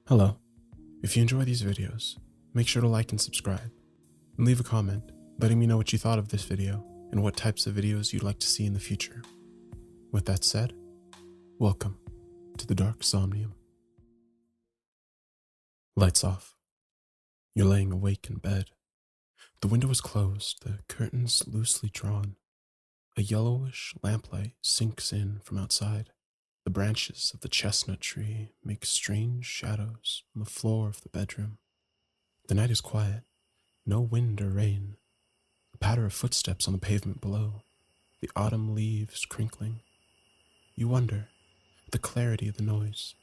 Hello. If you enjoy these videos, make sure to like and subscribe, and leave a comment letting me know what you thought of this video and what types of videos you'd like to see in the future. With that said, welcome to the Darksomnium. Lights off. You're laying awake in bed. The window is closed, the curtains loosely drawn. A yellowish lamplight sinks in from outside. The branches of the chestnut tree make strange shadows on the floor of the bedroom. The night is quiet, no wind or rain. A patter of footsteps on the pavement below, the autumn leaves crinkling. You wonder, the clarity of the noise,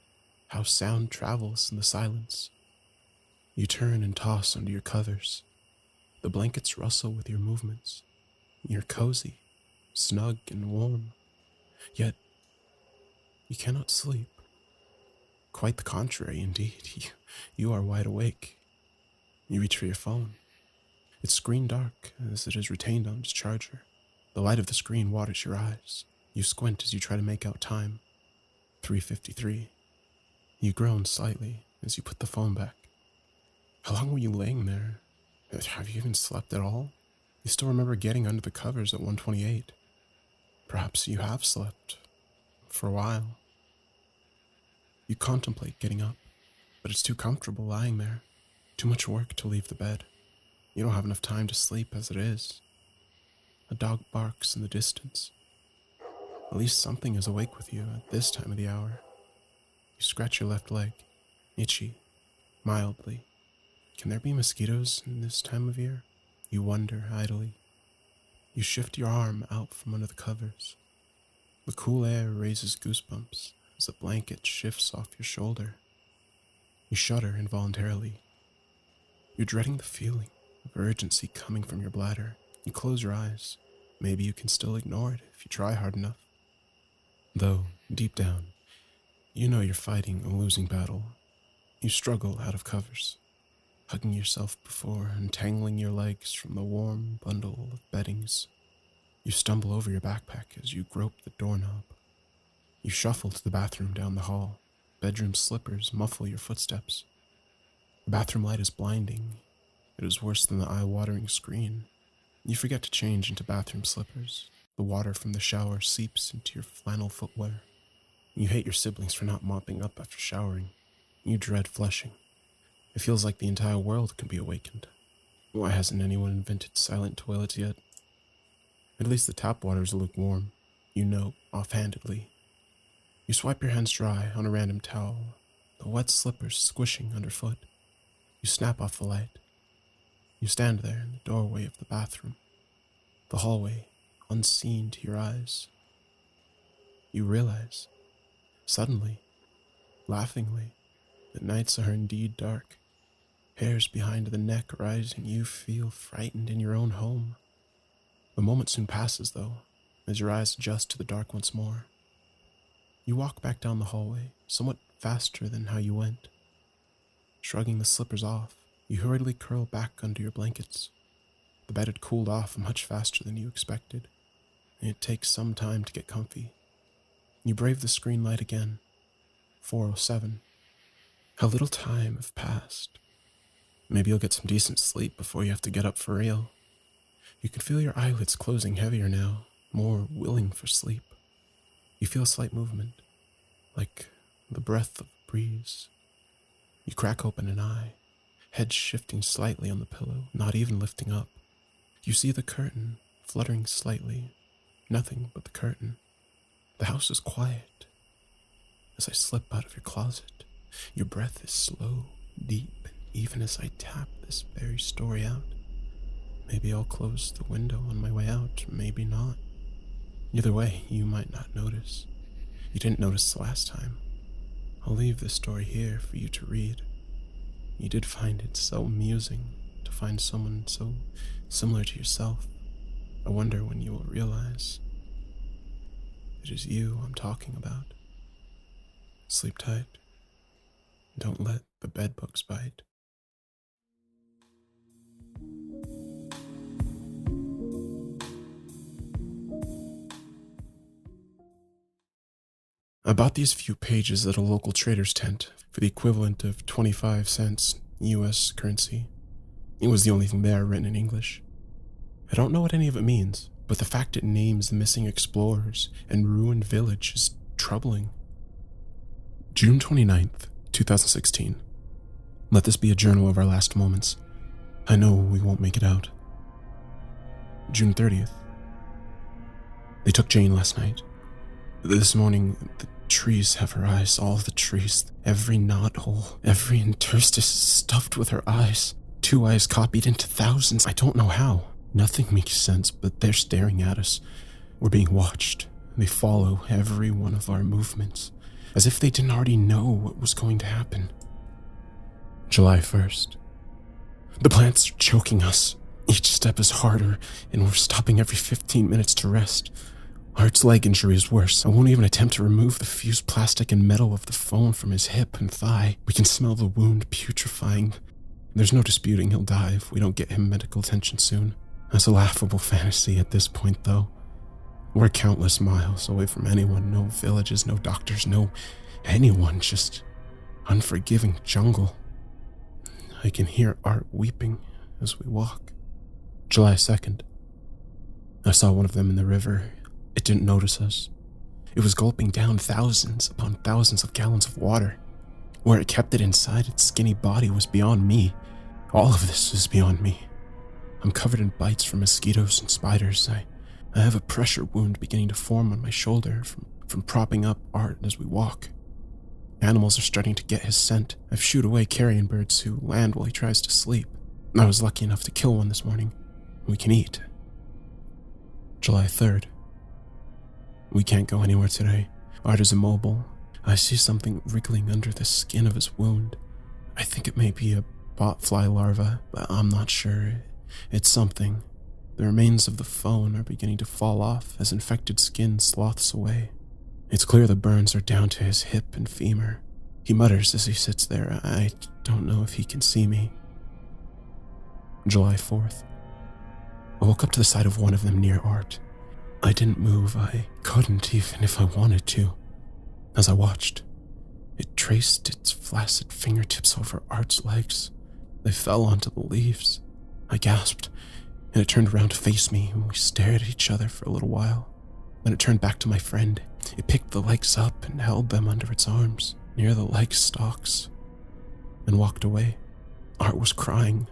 how sound travels in the silence. You turn and toss under your covers. The blankets rustle with your movements. You're cozy, snug and warm, yet you cannot sleep. Quite the contrary, indeed. You are wide awake. You reach for your phone. It's screen dark, as it is retained on its charger. The light of the screen waters your eyes. You squint as you try to make out time. 3:53. You groan slightly as you put the phone back. How long were you laying there? Have you even slept at all? You still remember getting under the covers at 1:28. Perhaps you have slept. For a while. You contemplate getting up, but it's too comfortable lying there. Too much work to leave the bed. You don't have enough time to sleep as it is. A dog barks in the distance. At least something is awake with you at this time of the hour. You scratch your left leg, itchy, mildly. Can there be mosquitoes in this time of year? You wonder idly. You shift your arm out from under the covers. The cool air raises goosebumps as the blanket shifts off your shoulder. You shudder involuntarily. You're dreading the feeling of urgency coming from your bladder. You close your eyes. Maybe you can still ignore it if you try hard enough. Though, deep down, you know you're fighting a losing battle. You struggle out of covers, hugging yourself before untangling your legs from the warm bundle of beddings. You stumble over your backpack as you grope the doorknob. You shuffle to the bathroom down the hall. Bedroom slippers muffle your footsteps. The bathroom light is blinding. It is worse than the eye-watering screen. You forget to change into bathroom slippers. The water from the shower seeps into your flannel footwear. You hate your siblings for not mopping up after showering. You dread flushing. It feels like the entire world can be awakened. Why hasn't anyone invented silent toilets yet? At least the tap water is lukewarm. You know, offhandedly. You swipe your hands dry on a random towel, the wet slippers squishing underfoot. You snap off the light. You stand there in the doorway of the bathroom, the hallway, unseen to your eyes. You realize, suddenly, laughingly, that nights are indeed dark. Hairs behind the neck rising, you feel frightened in your own home. The moment soon passes, though, as your eyes adjust to the dark once more. You walk back down the hallway, somewhat faster than how you went. Shrugging the slippers off, you hurriedly curl back under your blankets. The bed had cooled off much faster than you expected, and it takes some time to get comfy. You brave the screen light again. 4:07. How little time have passed. Maybe you'll get some decent sleep before you have to get up for real. You can feel your eyelids closing heavier now, more willing for sleep. You feel a slight movement, like the breath of a breeze. You crack open an eye, head shifting slightly on the pillow, not even lifting up. You see the curtain fluttering slightly, nothing but the curtain. The house is quiet. As I slip out of your closet, your breath is slow, deep, and even as I tap this very story out. Maybe I'll close the window on my way out, maybe not. Either way, you might not notice. You didn't notice the last time. I'll leave this story here for you to read. You did find it so amusing to find someone so similar to yourself. I wonder when you will realize it is you I'm talking about. Sleep tight. Don't let the bedbugs bite. I bought these few pages at a local trader's tent for the equivalent of 25 cents US currency. It was the only thing there written in English. I don't know what any of it means, but the fact it names the missing explorers and ruined village is troubling. June 29th, 2016. Let this be a journal of our last moments. I know we won't make it out. June 30th. They took Jane last night. This morning, the trees have her eyes, all the trees. Every knothole, every interstice is stuffed with her eyes. 2 eyes copied into thousands. I don't know how. Nothing makes sense, but they're staring at us. We're being watched. They follow every one of our movements, as if they didn't already know what was going to happen. July 1st. The plants are choking us. Each step is harder, and we're stopping every 15 minutes to rest. Art's leg injury is worse. I won't even attempt to remove the fused plastic and metal of the phone from his hip and thigh. We can smell the wound putrefying. There's no disputing he'll die if we don't get him medical attention soon. That's a laughable fantasy at this point, though. We're countless miles away from anyone. No villages, no doctors, no anyone. Just unforgiving jungle. I can hear Art weeping as we walk. July 2nd. I saw one of them in the river. It didn't notice us. It was gulping down thousands upon thousands of gallons of water. Where it kept it inside its skinny body was beyond me. All of this is beyond me. I'm covered in bites from mosquitoes and spiders. I have a pressure wound beginning to form on my shoulder from propping up Art as we walk. Animals are starting to get his scent. I've shooed away carrion birds who land while he tries to sleep. I was lucky enough to kill one this morning. We can eat. July 3rd. We can't go anywhere today. Art is immobile. I see something wriggling under the skin of his wound. I think it may be a botfly larva, but I'm not sure. It's something. The remains of the phone are beginning to fall off as infected skin sloths away. It's clear the burns are down to his hip and femur. He mutters as he sits there. I don't know if he can see me. July 4th. I woke up to the sight of one of them near Art. I didn't move. I couldn't even if I wanted to. As I watched, it traced its flaccid fingertips over Art's legs. They fell onto the leaves. I gasped, and it turned around to face me, and we stared at each other for a little while. Then it turned back to my friend. It picked the legs up and held them under its arms, near the leg stalks, and walked away. Art was crying.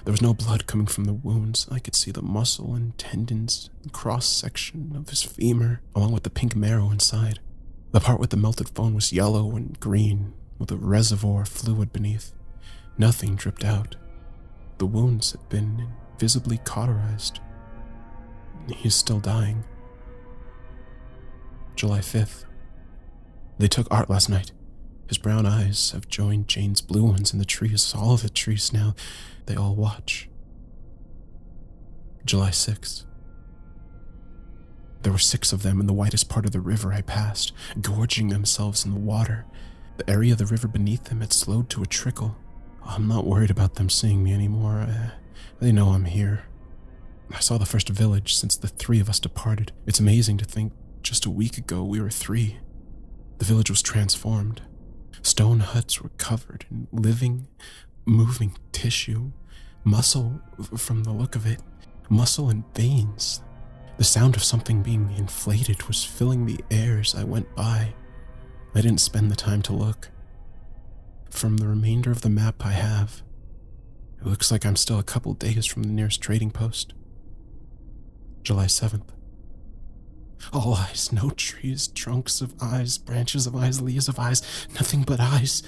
There was no blood coming from the wounds. I could see the muscle and tendons and cross-section of his femur, along with the pink marrow inside. The part with the melted bone was yellow and green, with a reservoir of fluid beneath. Nothing dripped out. The wounds had been visibly cauterized. He is still dying. July 5th. They took Art last night. His brown eyes have joined Jane's blue ones in the trees. All of the trees now. They all watch. July 6th. There were 6 of them in the widest part of the river I passed, gorging themselves in the water. The area of the river beneath them had slowed to a trickle. I'm not worried about them seeing me anymore. They know I'm here. I saw the first village since the 3 of us departed. It's amazing to think just a week ago we were 3. The village was transformed. Stone huts were covered in living, moving tissue, muscle from the look of it, muscle and veins. The sound of something being inflated was filling the air as I went by. I didn't spend the time to look. From the remainder of the map I have, it looks like I'm still a couple days from the nearest trading post. July 7th. All eyes, no trees, trunks of eyes, branches of eyes, leaves of eyes, nothing but eyes.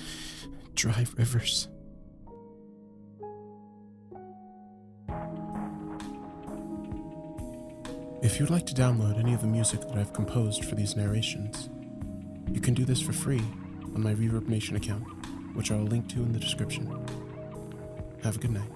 Dry rivers. If you'd like to download any of the music that I've composed for these narrations, you can do this for free on my Reverb Nation account, which I'll link to in the description. Have a good night.